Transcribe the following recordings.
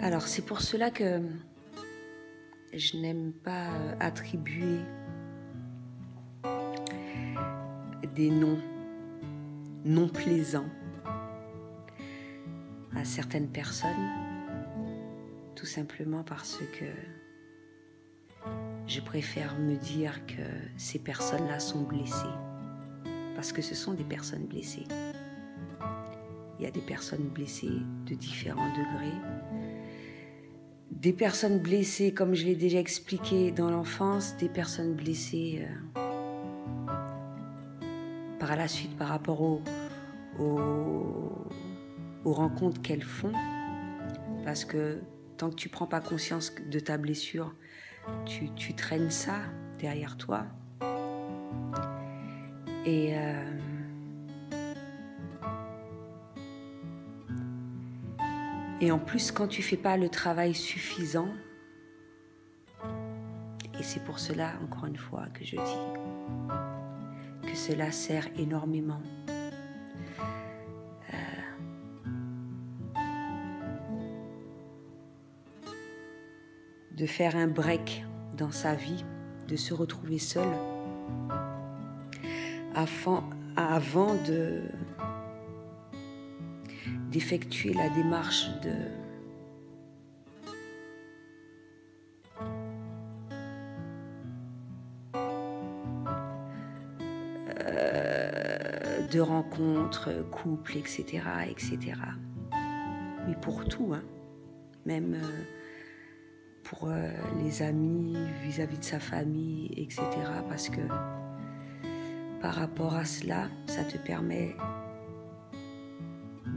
Alors, c'est pour cela que je n'aime pas attribuer des noms non plaisants à certaines personnes, tout simplement parce que je préfère me dire que ces personnes-là sont blessées, parce que ce sont des personnes blessées. Il y a des personnes blessées de différents degrés. Des personnes blessées, comme je l'ai déjà expliqué dans l'enfance, des personnes blessées par la suite par rapport aux rencontres qu'elles font. Parce que tant que tu ne prends pas conscience de ta blessure, tu traînes ça derrière toi. Et en plus, quand tu ne fais pas le travail suffisant, et c'est pour cela, encore une fois, que je dis que cela sert énormément de faire un break dans sa vie, de se retrouver seul, avant d'effectuer la démarche de rencontres, couple, etc., etc. Mais pour tout, hein, même pour les amis, vis-à-vis de sa famille, etc. Parce que par rapport à cela, ça te permet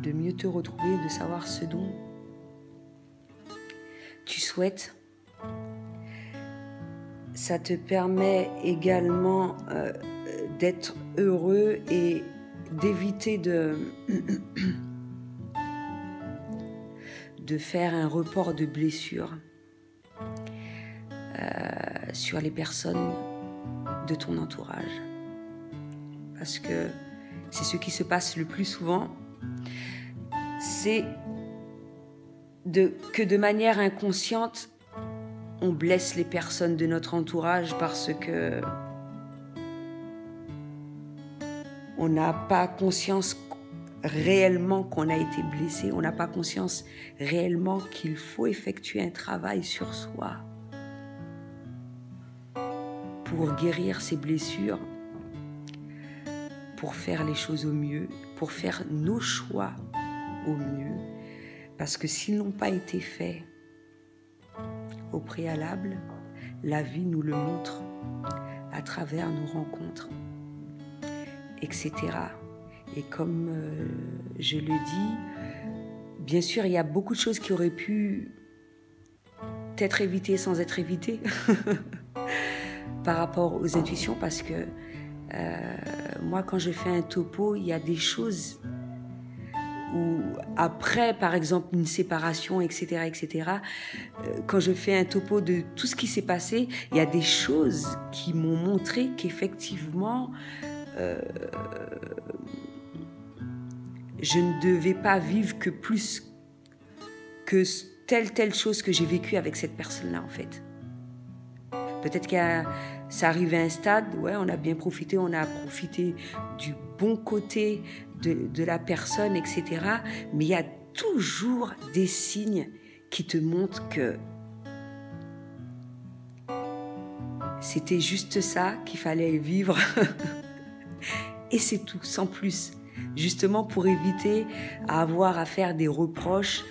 de mieux te retrouver, de savoir ce dont tu souhaites. Ça te permet également d'être heureux et d'éviter de faire un report de blessures sur les personnes de ton entourage. Parce que c'est ce qui se passe le plus souvent, c'est que de manière inconsciente, on blesse les personnes de notre entourage parce que on n'a pas conscience réellement qu'on a été blessé, on n'a pas conscience réellement qu'il faut effectuer un travail sur soi pour guérir ses blessures, pour faire les choses au mieux, pour faire nos choix au mieux. Parce que s'ils n'ont pas été faits au préalable, la vie nous le montre à travers nos rencontres, etc. Et comme je le dis, bien sûr, il y a beaucoup de choses qui auraient pu être évitées sans être évitées par rapport aux intuitions, parce que moi, quand je fais un topo, il y a des choses où, après, par exemple, une séparation, etc., etc., quand je fais un topo de tout ce qui s'est passé, il y a des choses qui m'ont montré qu'effectivement, je ne devais pas vivre que plus que telle chose que j'ai vécue avec cette personne-là, en fait. Peut-être que ça arrive à un stade, ouais, on a bien profité, on a profité du bon côté de la personne, etc. Mais il y a toujours des signes qui te montrent que c'était juste ça qu'il fallait vivre. Et c'est tout, sans plus. Justement pour éviter à avoir à faire des reproches,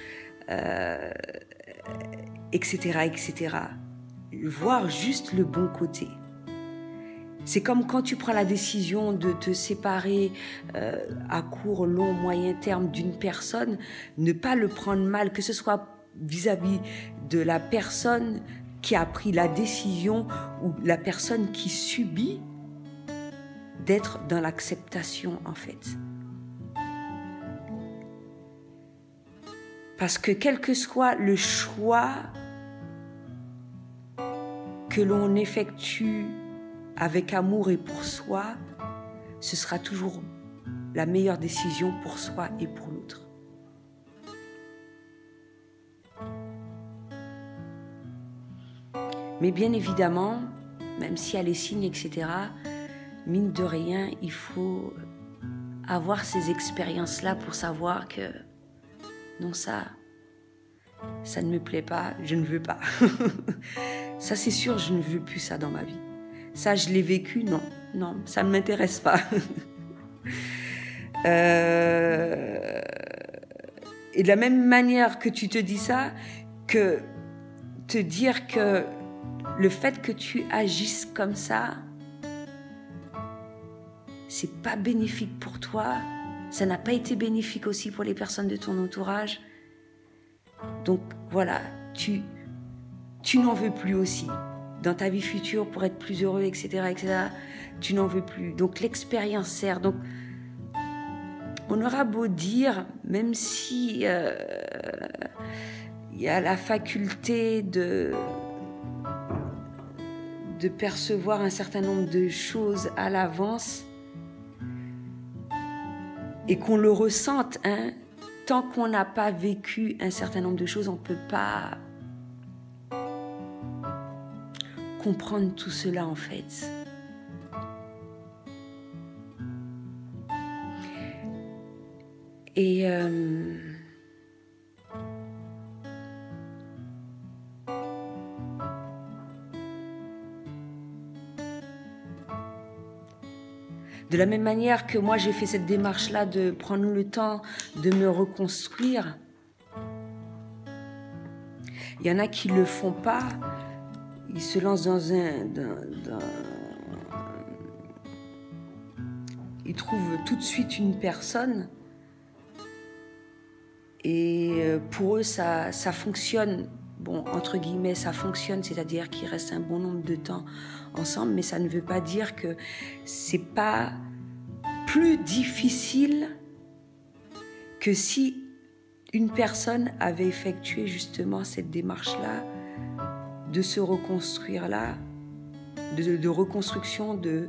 etc., etc. Voir juste le bon côté. C'est comme quand tu prends la décision de te séparer à court, long, moyen terme d'une personne, ne pas le prendre mal, que ce soit vis-à-vis de la personne qui a pris la décision ou la personne qui subit, d'être dans l'acceptation, en fait. Parce que quel que soit le choix que l'on effectue avec amour et pour soi, ce sera toujours la meilleure décision pour soi et pour l'autre. Mais bien évidemment, même s'il y a les signes, etc., mine de rien, il faut avoir ces expériences-là pour savoir que non, ça ne me plaît pas, je ne veux pas. Ça, c'est sûr, je ne veux plus ça dans ma vie. Ça, je l'ai vécu, non, non, ça ne m'intéresse pas. Et de la même manière que tu te dis ça, que te dire que le fait que tu agisses comme ça, c'est pas bénéfique pour toi, ça n'a pas été bénéfique aussi pour les personnes de ton entourage. Donc voilà, tu n'en veux plus aussi. Dans ta vie future, pour être plus heureux, etc., etc., tu n'en veux plus. Donc l'expérience sert. Donc on aura beau dire, même si y a la faculté de percevoir un certain nombre de choses à l'avance et qu'on le ressente, hein, tant qu'on n'a pas vécu un certain nombre de choses, on ne peut pas comprendre tout cela en fait. Et de la même manière que moi j'ai fait cette démarche-là de prendre le temps de me reconstruire, il y en a qui ne le font pas, ils se lancent dans ils trouvent tout de suite une personne et pour eux ça fonctionne, bon entre guillemets ça fonctionne, c'est-à-dire qu'ils restent un bon nombre de temps ensemble, mais ça ne veut pas dire que c'est pas plus difficile que si une personne avait effectué justement cette démarche-là, de se reconstruire là, de reconstruction, de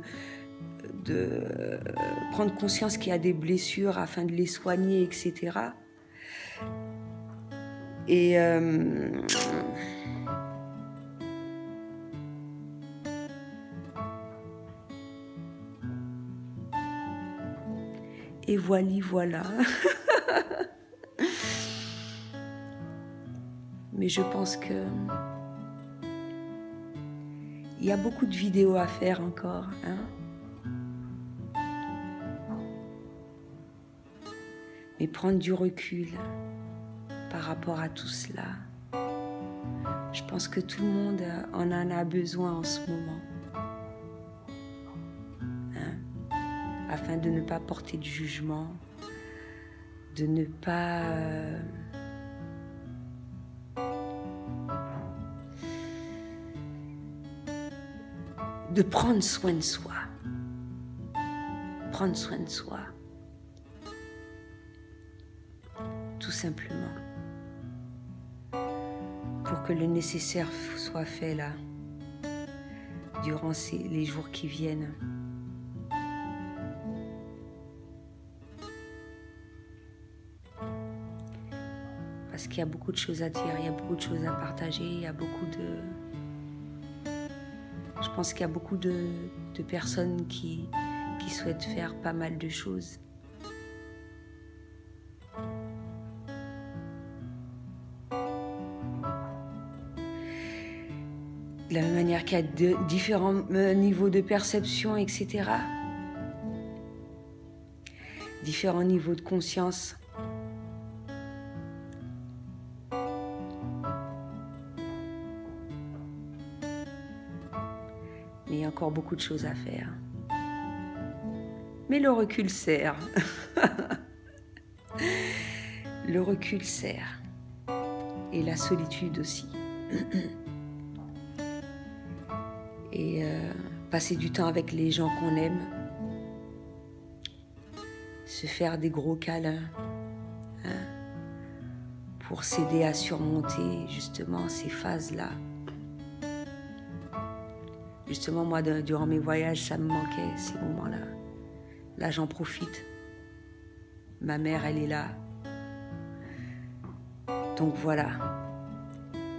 prendre conscience qu'il y a des blessures afin de les soigner, etc. Et voilà. Mais je pense que il y a beaucoup de vidéos à faire encore, hein. Mais prendre du recul par rapport à tout cela, je pense que tout le monde en a besoin en ce moment. Afin de ne pas porter de jugement, de ne pas de prendre soin de soi. Prendre soin de soi. Tout simplement. Pour que le nécessaire soit fait là, durant les jours qui viennent. Parce qu'il y a beaucoup de choses à dire, il y a beaucoup de choses à partager, il y a beaucoup de... Je pense qu'il y a beaucoup de personnes qui souhaitent faire pas mal de choses. De la même manière qu'il y a différents niveaux de perception, etc. Différents niveaux de conscience. Mais il y a encore beaucoup de choses à faire. Mais le recul sert. Le recul sert. Et la solitude aussi. Et passer du temps avec les gens qu'on aime. Se faire des gros câlins. Hein, pour s'aider à surmonter justement ces phases-là. Justement, moi, durant mes voyages, ça me manquait, ces moments-là. Là, j'en profite. Ma mère, elle est là. Donc voilà.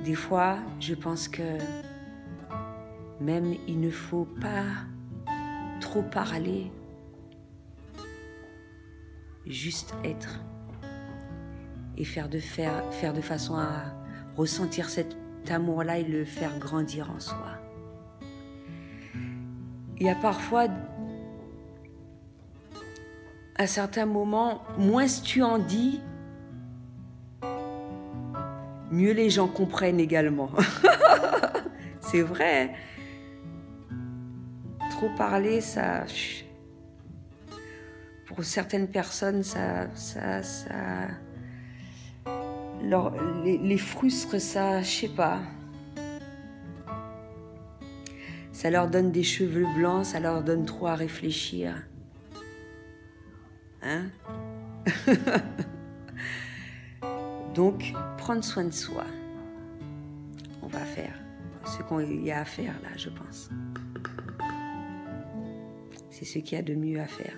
Des fois, je pense que Même il ne faut pas trop parler, juste être et faire de façon à ressentir cet amour-là et le faire grandir en soi. Il y a parfois, à certains moments, moins tu en dis, mieux les gens comprennent également. C'est vrai. Trop parler, ça... Pour certaines personnes, les frustre, ça, je sais pas. Ça leur donne des cheveux blancs, ça leur donne trop à réfléchir. Hein? Donc, prendre soin de soi. On va faire ce qu'il y a à faire là, je pense. C'est ce qu'il y a de mieux à faire.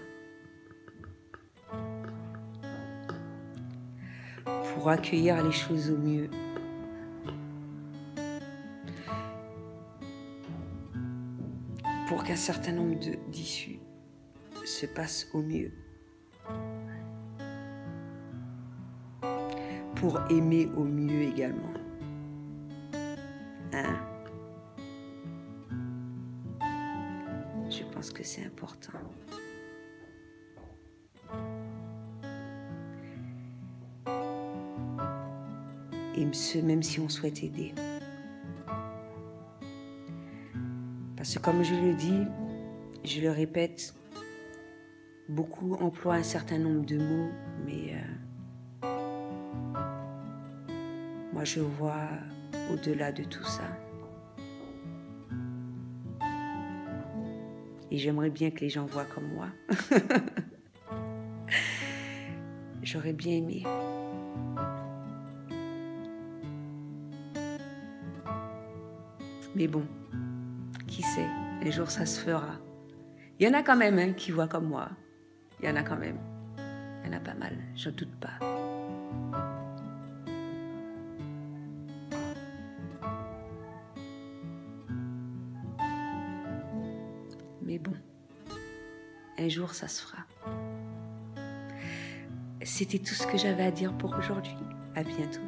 Pour accueillir les choses au mieux. Pour qu'un certain nombre d'issues se passent au mieux. Pour aimer au mieux également. Hein? Je pense que c'est important. Et ce, même si on souhaite aider. Parce que comme je le dis, je le répète, beaucoup emploient un certain nombre de mots, mais moi je vois au-delà de tout ça. Et j'aimerais bien que les gens voient comme moi. J'aurais bien aimé. Mais bon, qui sait, un jour ça se fera. Il y en a quand même qui voient comme moi. Il y en a quand même. Il y en a pas mal, j'en doute pas. Mais bon, un jour ça se fera. C'était tout ce que j'avais à dire pour aujourd'hui. À bientôt.